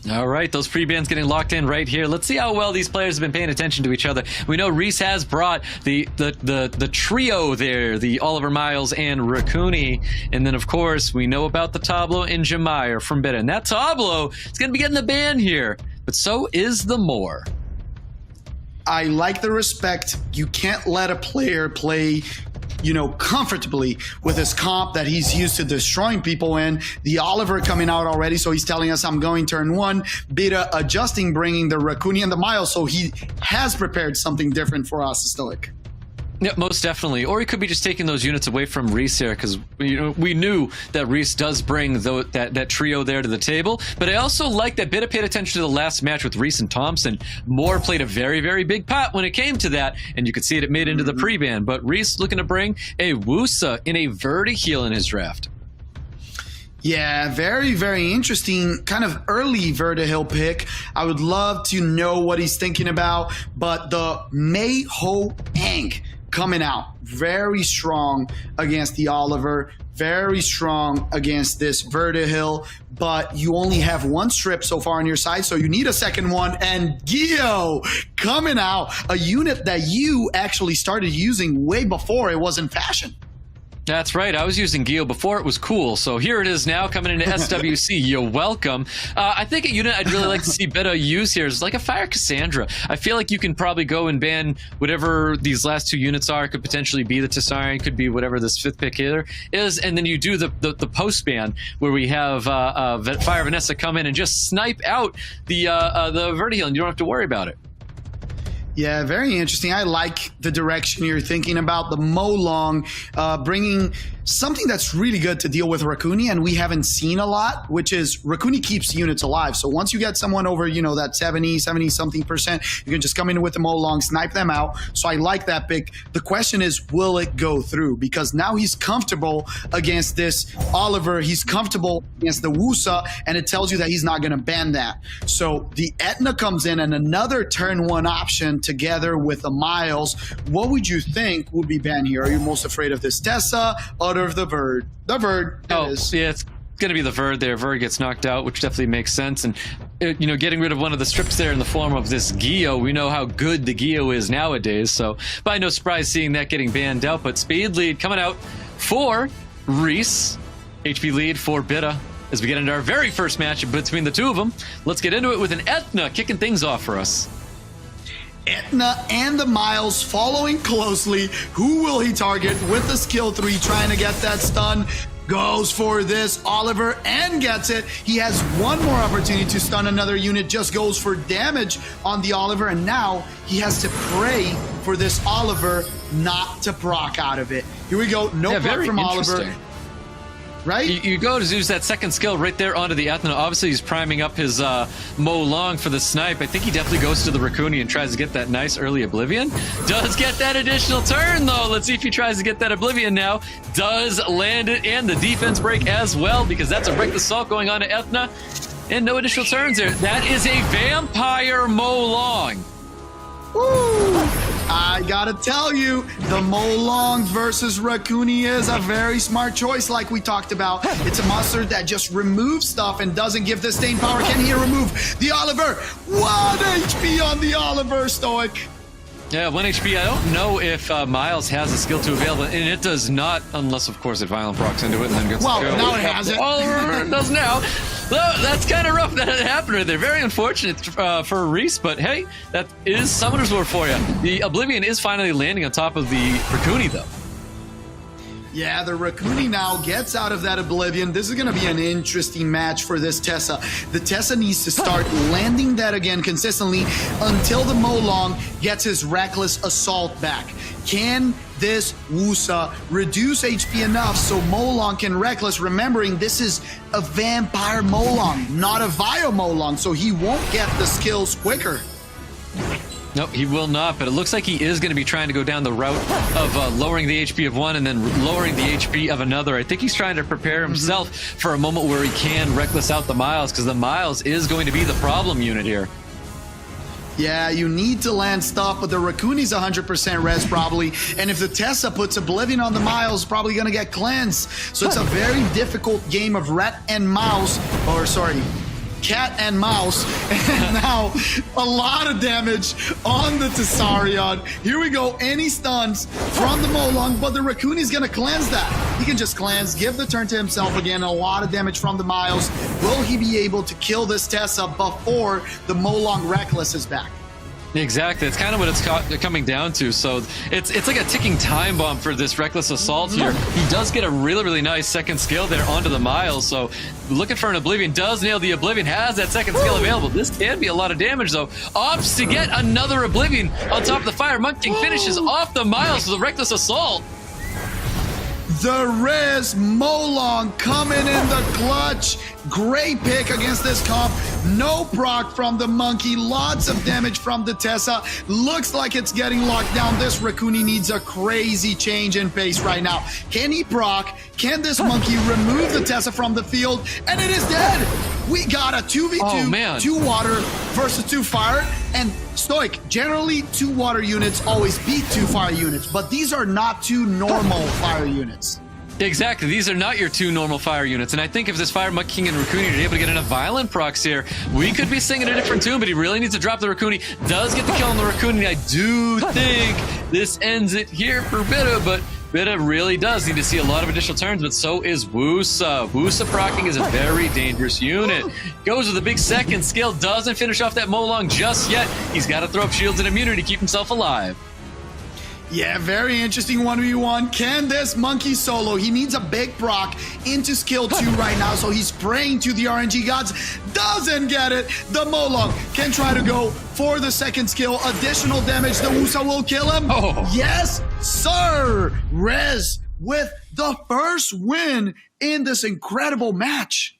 All right, those pre-bans getting locked in right here. Let's see how well these players have been paying attention to each other. We know RHYS has brought the trio there, the Oliver, Miles, and Rune. And then, of course, we know about the Tablo and Jemire from BITTA. And that Tablo is going to be getting the ban here, but so is the Moor. I like the respect. You can't let a player play, you know, comfortably with his comp that he's used to destroying people in. The Oliver coming out already, so he's telling us I'm going turn one. BITTA adjusting, bringing the Raccoon and the Miles, so he has prepared something different for us, Stoic. Yeah, most definitely. Or he could be just taking those units away from RHYS here, because we knew that RHYS does bring that trio there to the table. But I also like that BITTA paid attention to the last match with RHYS and Thompson. Moore played a very, very big pot when it came to that, and you could see it made into the pre-ban. But RHYS looking to bring a Wusa in a Vertiheal in his draft. Yeah, very, very interesting. Kind of early Vertiheal pick. I would love to know what he's thinking about, but the Mei Ho Ang coming out very strong against the Oliver, very strong against this Vertiheal, but you only have one strip so far on your side, so you need a second one. And Gio coming out, a unit that you actually started using way before it was in fashion. That's right. I was using Gio before it was cool. So here it is now coming into SWC. You're welcome. I think a unit I'd really like to see BITTA use here is like a Fire Cassandra. I feel like you can probably go and ban whatever these last two units are. It could potentially be the Tessarian, could be whatever this fifth pick here is. And then you do the post ban where we have Fire Vanessa come in and just snipe out the Vertiheal, and you don't have to worry about it. Yeah, very interesting. I like the direction you're thinking about. The Molong bringing something that's really good to deal with Raccoon, and we haven't seen a lot, which is Raccoon keeps units alive. So once you get someone over, you know, that 70-something%, you can just come in with the Molong, snipe them out. So I like that pick. The question is, will it go through? Because now he's comfortable against this Oliver. He's comfortable against the Wusa, and it tells you that he's not going to ban that. So the Etna comes in and another turn one option together with the Miles. What would you think would be banned here? Are you most afraid of this Tessa or of the Verd? The Verd. Oh, yeah, it's going to be the Verd there. Verd gets knocked out, which definitely makes sense. And, you know, getting rid of one of the strips there in the form of this Gio, we know how good the Gio is nowadays. So, by no surprise seeing that getting banned out. But speed lead coming out for RHYS. HP lead for BITTA as we get into our very first match between the two of them. Let's get into it with an Etna kicking things off for us. Etna and the Miles following closely. Who will he target with the skill 3, trying to get that stun? Goes for this Oliver and gets it. He has one more opportunity to stun another unit, just goes for damage on the Oliver, and now he has to pray for this Oliver not to proc out of it. Here we go, no proc from Oliver. Right? You go to use that second skill right there onto the Ethna. Obviously, he's priming up his Molong for the snipe. I think he definitely goes to the Raccoon and tries to get that nice early Oblivion. Does get that additional turn, though. Let's see if he tries to get that Oblivion now. Does land it, and the defense break as well, because that's a Break the Salt going on to Ethna. And no additional turns there. That is a Vampire Molong. Woo! I gotta tell you, the Molong versus Raccoon is a very smart choice, like we talked about. It's a monster that just removes stuff and doesn't give the staying power. Can he remove the Oliver? 1 HP on the Oliver, Stoic. Yeah, 1 HP. I don't know if Miles has a skill 2 available, and it does not, unless, of course, it violent procs into it and then gets well, now it has it. Oliver does now. That's kind of rough that it happened right there. Very unfortunate for RHYS, but hey, that is Summoner's War for you. The Oblivion is finally landing on top of the Raccoon, though. Yeah, the Raccoon now gets out of that Oblivion. This is going to be an interesting match for this Tessa. The Tessa needs to start landing that again consistently until the Molong gets his Reckless Assault back. Can this Wusa reduce HP enough so Molong can Reckless, remembering this is a Vampire Molong, not a Vio Molong, so he won't get the skills quicker. Nope, he will not, but it looks like he is going to be trying to go down the route of lowering the HP of one and then lowering the HP of another. I think he's trying to prepare himself for a moment where he can Reckless out the Miles, because the Miles is going to be the problem unit here. Yeah, you need to land stuff, but the Raccoon is 100% res probably, and if the Tessa puts Oblivion on the Miles, probably going to get cleansed. So it's a very difficult game of rat and mouse, or sorry, cat and mouse, and now a lot of damage on the Tessarion. Here we go, any stuns from the Molong, but the Raccoon is gonna cleanse that. He can just cleanse, give the turn to himself again, a lot of damage from the Miles. Will he be able to kill this Tessa before the Molong Reckless is back? Exactly, it's kind of what it's coming down to. So it's like a ticking time bomb for this Reckless Assault here. He does get a really, really nice second skill there onto the Miles. So looking for an Oblivion, does nail the Oblivion, has that second skill available. This can be a lot of damage though. Opts to get another Oblivion on top of the Fire. Monkey King finishes off the Miles with the Reckless Assault. The RHYS Molong coming in the clutch. Great pick against this comp. No proc from the Monkey. Lots of damage from the Tessa. Looks like it's getting locked down. This Raccoon needs a crazy change in pace right now. Can he proc? Can this Monkey remove the Tessa from the field? And it is dead. We got a 2v2, 2 water versus 2 fire. And Stoic, generally 2 water units always beat 2 fire units, but these are not 2 normal fire units. Exactly, these are not your 2 normal fire units, and I think if this Fire Monkey King and Raccoon are able to get enough violent procs here, we could be singing a different tune, but he really needs to drop the Raccoon. Does get the kill on the Raccoon, and I do think this ends it here for BITTA, but BITTA really does need to see a lot of additional turns, but so is Wusa. Wusa procking is a very dangerous unit. Goes with a big second skill, doesn't finish off that Molong just yet. He's got to throw up shields and immunity to keep himself alive. Yeah, very interesting 1v1. Can this Monkey solo? He needs a big proc into skill 2 right now, so he's praying to the RNG gods. Doesn't get it. The Molong can try to go for the second skill. Additional damage. The Wusa will kill him. Oh. Yes, sir. RHYS with the first win in this incredible match.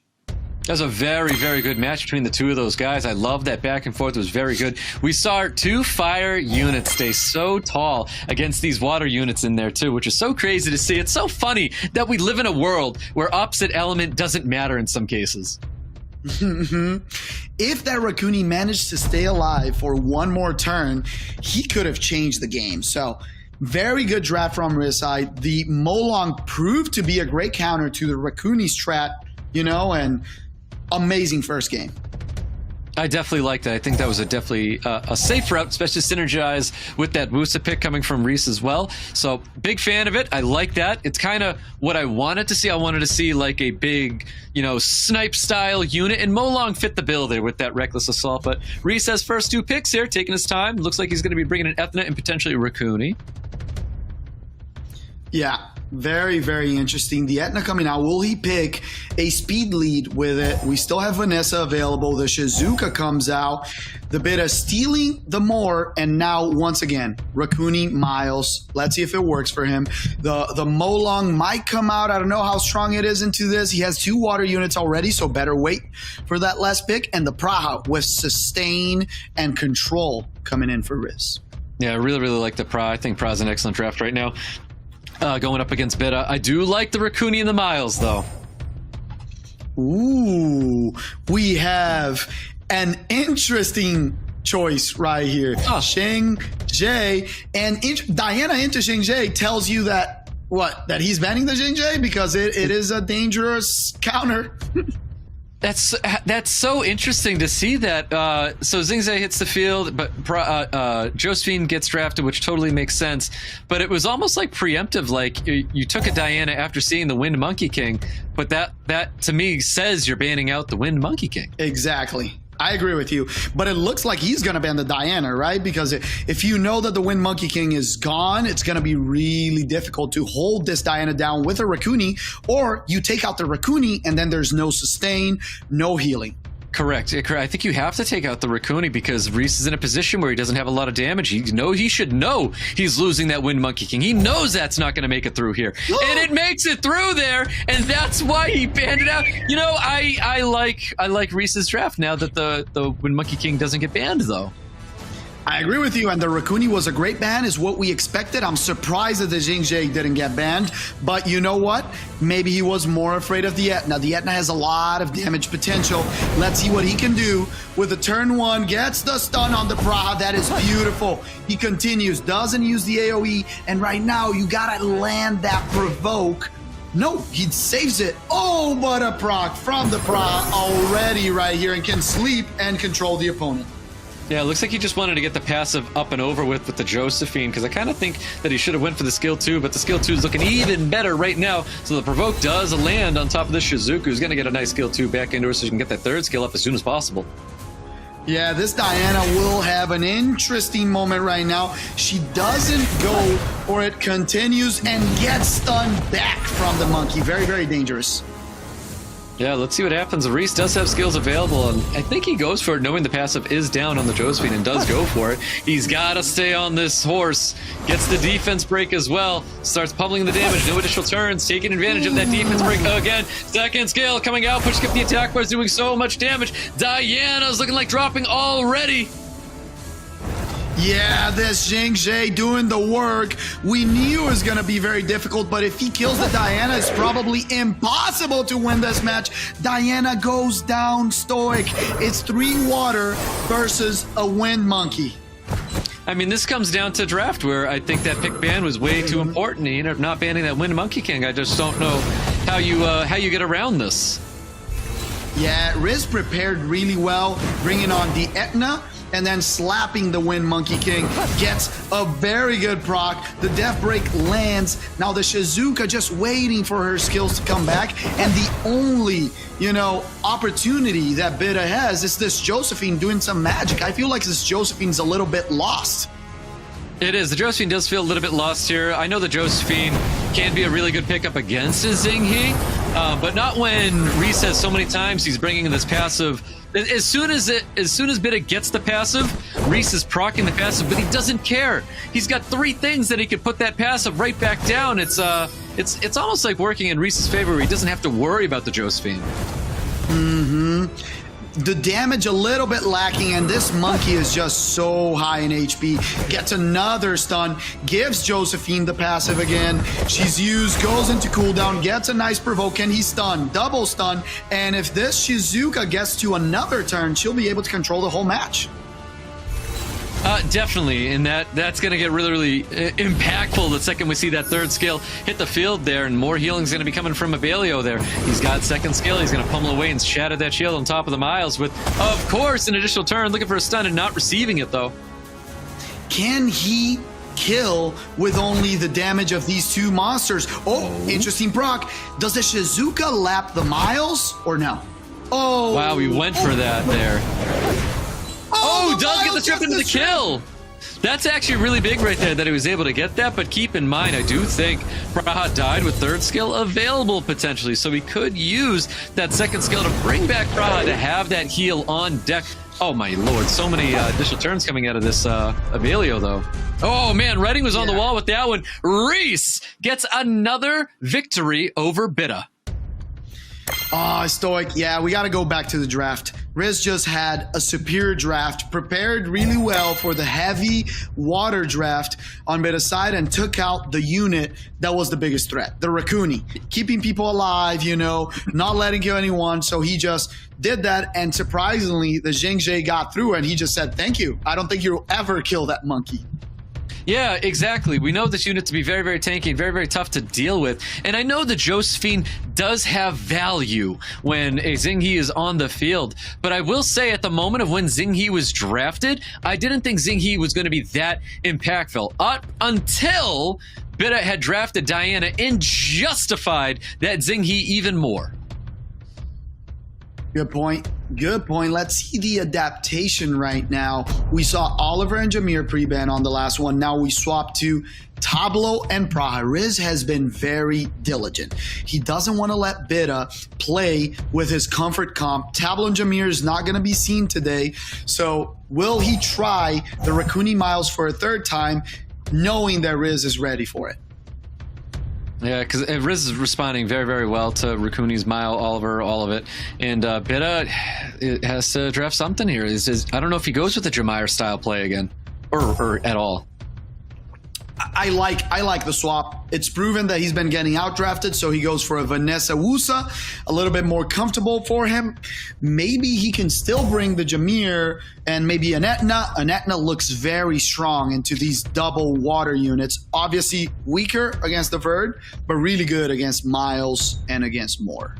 That was a very, very good match between the 2 of those guys. I love that back and forth. It was very good. We saw our 2 fire units stay so tall against these water units in there too, which is so crazy to see. It's so funny that we live in a world where opposite element doesn't matter in some cases. If that Raccoon managed to stay alive for one more turn, he could have changed the game. So very good draft from RHYS side. The Molong proved to be a great counter to the Raccoon strat, you know, and amazing first game. I definitely like that. I think that was definitely a safe route, especially synergize with that Wusa pick coming from RHYS as well. So big fan of it. I like that. It's kind of what I wanted to see. I wanted to see like a big, you know, snipe style unit, and Molong fit the bill there with that Reckless Assault. But RHYS has first 2 picks here, taking his time. Looks like he's going to be bringing an Ethna and potentially a Raccoon. Yeah, very, very interesting. The Etna coming out. Will he pick a speed lead with it? We still have Vanessa available. The Shizuka comes out. The BITTA stealing the more, and now once again, Raccoon Miles. Let's see if it works for him. The Molong might come out. I don't know how strong it is into this. He has 2 water units already, so better wait for that last pick. And the Praha with sustain and control coming in for RHYS. Yeah, I really, really like the Pra. I think Pra's an excellent draft right now. Going up against BITTA. I do like the Raccoon and the Miles, though. Ooh, we have an interesting choice right here. Sheng Jie, and Diana into Sheng Jie tells you that, what, that he's banning the Sheng Jie because it is a dangerous counter. That's so interesting to see that. So Xingzhe hits the field, but Josephine gets drafted, which totally makes sense. But it was almost like preemptive, like you took a Diana after seeing the Wind Monkey King, but that to me says you're banning out the Wind Monkey King. Exactly. I agree with you, but it looks like he's going to ban the Diana, right? Because if you know that the Wind Monkey King is gone, it's going to be really difficult to hold this Diana down with a Raccoon, or you take out the Raccoon and then there's no sustain, no healing. Correct. I think you have to take out the Raccoon because RHYS is in a position where he doesn't have a lot of damage. He should know he's losing that Wind Monkey King. He knows that's not going to make it through here. And it makes it through there, and that's why he banned it out. You know, I like RHYS's draft now that the Wind Monkey King doesn't get banned, though. I agree with you, and the Raccoon was a great ban, is what we expected. I'm surprised that the Xing Jie didn't get banned, but you know what? Maybe he was more afraid of the Etna. The Etna has a lot of damage potential. Let's see what he can do with the turn 1. Gets the stun on the Praha. That is beautiful. He continues, doesn't use the AoE, and right now you gotta land that provoke. No, he saves it. Oh, but a proc from the proc already right here and can sleep and control the opponent. Yeah, it looks like he just wanted to get the passive up and over with the Josephine, because I kind of think that he should have went for the skill 2, but the skill 2 is looking even better right now. So the provoke does land on top of this Shizuku, who's going to get a nice skill 2 back into her so she can get that third skill up as soon as possible. Yeah, this Diana will have an interesting moment right now. She doesn't go for it, continues, and gets stunned back from the monkey. Very, very dangerous. Yeah, let's see what happens. RHYS does have skills available, and I think he goes for it knowing the passive is down on the Josephine and does go for it. He's got to stay on this horse. Gets the defense break as well. Starts pummeling the damage. No additional turns. Taking advantage of that defense break again. Second skill coming out. Push skip the attack bar is doing so much damage. Diana's looking like dropping already. Yeah, this Xingzhe doing the work. We knew it was going to be very difficult, but if he kills the Diana, it's probably impossible to win this match. Diana goes down stoic. It's 3 water versus a wind monkey. I mean, this comes down to draft where I think that pick ban was way too important. He ended up not banning that Wind Monkey King. I just don't know how you get around this. Yeah, RHYS prepared really well, bringing on the Etna, and then slapping the Wind Monkey King. Gets a very good proc. The Death Break lands. Now the Shizuka just waiting for her skills to come back. And the only, opportunity that BITTA has is this Josephine doing some magic. I feel like this Josephine's a little bit lost. It is. The Josephine does feel a little bit lost here. I know the Josephine can be a really good pickup against a Xinghe, but not when RHYS says so many times he's bringing this passive. As soon as BITTA gets the passive, RHYS is proccing the passive, but he doesn't care. He's got 3 things that he could put that passive right back down. It's almost like working in RHYS's favor where he doesn't have to worry about the Josephine. The damage a little bit lacking, and this monkey is just so high in HP. Gets another stun, gives Josephine the passive again. She's used, goes into cooldown, gets a nice provoke, and he's stunned. Double stun, and if this Shizuka gets to another turn, she'll be able to control the whole match. Definitely, and that's going to get really, really impactful the second we see that third skill hit the field there, and more healing is going to be coming from Abelio there. He's got second skill. He's going to pummel away and shatter that shield on top of the Miles with, of course, an additional turn, looking for a stun and not receiving it, though. Can he kill with only the damage of these 2 monsters? Oh, interesting proc. Does the Shizuka lap the Miles or no? Oh. Wow, he went for that there. Oh, does get the trip into the kill. That's actually really big right there that he was able to get that, but keep in mind, I do think Praha died with third skill available potentially, so he could use that second skill to bring back Praha to have that heal on deck. Oh my lord, so many additional turns coming out of this Abelio though. Oh man, Redding was on the wall with that one. RHYS gets another victory over BITTA. Oh, Stoic. Yeah, we got to go back to the draft. RHYS just had a superior draft, prepared really well for the heavy water draft on BITTA's side, and took out the unit that was the biggest threat, the Rakuni. Keeping people alive, not letting kill anyone. So he just did that, and surprisingly, the Xingzhe got through, and he just said, thank you. I don't think you'll ever kill that monkey. Yeah, exactly. We know this unit to be very, very tanky and very, very tough to deal with. And I know the Josephine does have value when a Xinghe is on the field. But I will say at the moment of when Xinghe was drafted, I didn't think Xinghe was going to be that impactful. Until BITTA had drafted Diana and justified that Xinghe even more. Good point. Good point. Let's see the adaptation right now. We saw Oliver and Jameer pre-ban on the last one. Now we swap to Tablo and Praha. RHYS has been very diligent. He doesn't want to let BITTA play with his comfort comp. Tablo and Jameer is not going to be seen today. So will he try the Rakuni Miles for a third time, knowing that RHYS is ready for it? Yeah, because RHYS is responding very, very well to Rakuni's Mile, Oliver, all of it. And BITTA has to draft something here. I don't know if he goes with the Jameer style play again, or at all. I like the swap. It's proven that he's been getting outdrafted, so he goes for a Vanessa Wusa, a little bit more comfortable for him. Maybe he can still bring the Jameer and maybe an Etna. An Etna looks very strong into these double water units. Obviously weaker against the Verd, but really good against Miles and against Moore.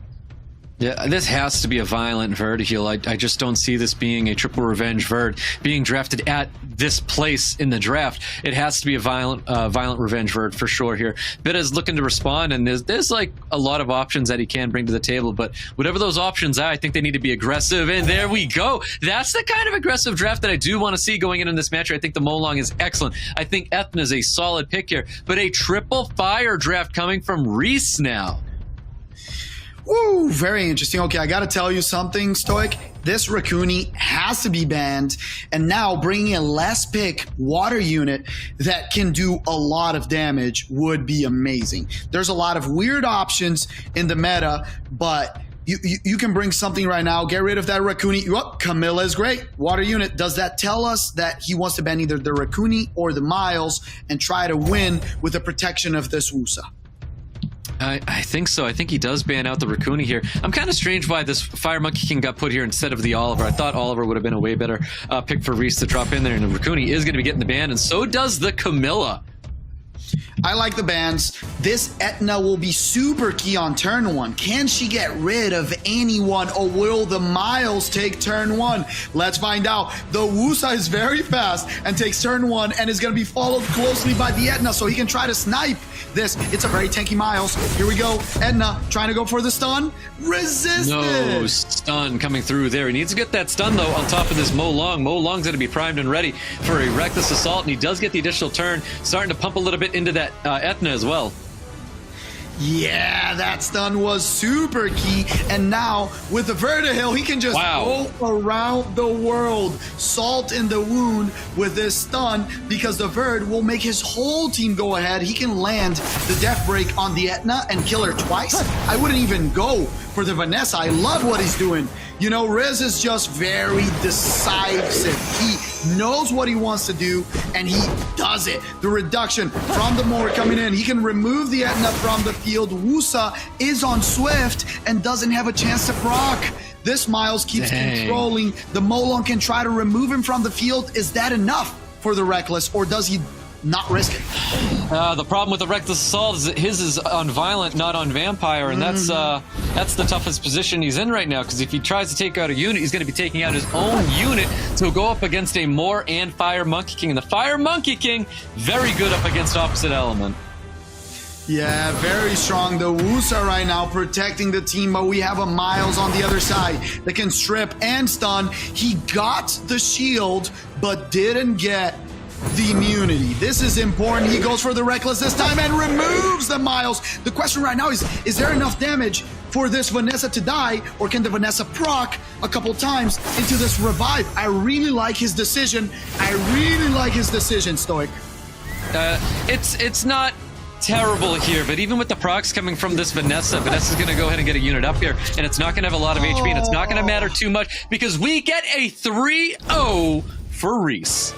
Yeah, this has to be a violent Verd heal. I just don't see this being a triple revenge Verd being drafted at this place in the draft. It has to be a violent revenge Verd for sure here. BITTA's looking to respond, and there's like a lot of options that he can bring to the table, but whatever those options are, I think they need to be aggressive, and there we go. That's the kind of aggressive draft that I do want to see going in this match. I think the Molong is excellent. I think Ethna is a solid pick here, but a triple fire draft coming from RHYS now. Woo, very interesting. Okay, I got to tell you something, Stoic. This Raccoony has to be banned, and now bringing a last pick water unit that can do a lot of damage would be amazing. There's a lot of weird options in the meta, but you can bring something right now. Get rid of that Raccoony. Oh, Camilla is great. Water unit. Does that tell us that he wants to ban either the Raccoony or the Miles and try to win with the protection of this Wusa? I think so. I think he does ban out the Raccoony here. I'm kind of strange why this Fire Monkey King got put here instead of the Oliver. I thought Oliver would have been a way better pick for RHYS to drop in there, and the Raccoony is going to be getting the ban, and so does the Camilla. I like the bans. This Etna will be super key on turn 1. Can she get rid of anyone, or will the Miles take turn 1? Let's find out. The Wusa is very fast and takes turn 1 and is going to be followed closely by the Etna, so he can try to snipe this. It's a very tanky Miles. Here we go. Etna trying to go for the stun. Resisted. No stun coming through there. He needs to get that stun, though, on top of this Molong. Molong's going to be primed and ready for a reckless assault, and he does get the additional turn, starting to pump a little bit into that Etna as well. Yeah, that stun was super key, and now with the Vertihill, he can just go around the world, salt in the wound with this stun, because the Verd will make his whole team go ahead. He can land the Death Break on the Etna and kill her twice. I wouldn't even go for the Vanessa. I love what he's doing. You know, RHYS is just very decisive. He knows what he wants to do, and he does it. The reduction from the Moore coming in. He can remove the Etna from the field. Wusa is on Swift and doesn't have a chance to proc. This Miles keeps controlling. The Molong can try to remove him from the field. Is that enough for the Reckless, or does he not risk it? The problem with the Reckless Assault is that his is on Violent, not on Vampire, and that's the toughest position he's in right now, because if he tries to take out a unit, he's going to be taking out his own unit to go up against a Moore and Fire Monkey King. And the Fire Monkey King, very good up against opposite element. Yeah, very strong. The Wusa right now protecting the team, but we have a Miles on the other side that can strip and stun. He got the shield, but didn't get the immunity. This is important. He goes for the Reckless this time and removes the Miles. The question right now is there enough damage for this Vanessa to die, or can the Vanessa proc a couple times into this revive? I really like his decision. Stoic. It's not terrible here, but even with the procs coming from this Vanessa's going to go ahead and get a unit up here, and it's not going to have a lot of HP, and it's not going to matter too much, because we get a 3-0 for RHYS.